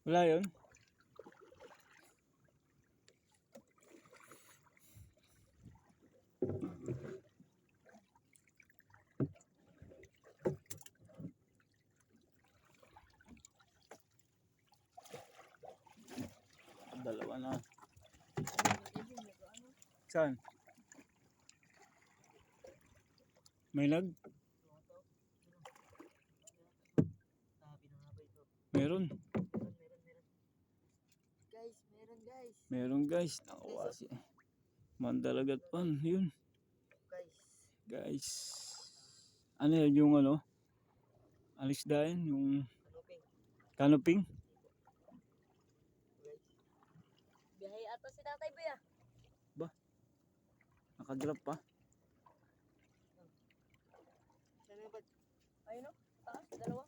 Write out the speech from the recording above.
Wala yun? Dalawa na. Saan? May lag? Meron. Guys, meron guys. Meron guys. Nakawa si Mandalagat pan. Yun. Guys. Ano yun yung ano? Alisdayan? Yung canoping? Biyahe ata si Tatay Boy ah. Ba? Nakadrop pa? Sana ba? Ayun o, taas, dalawa.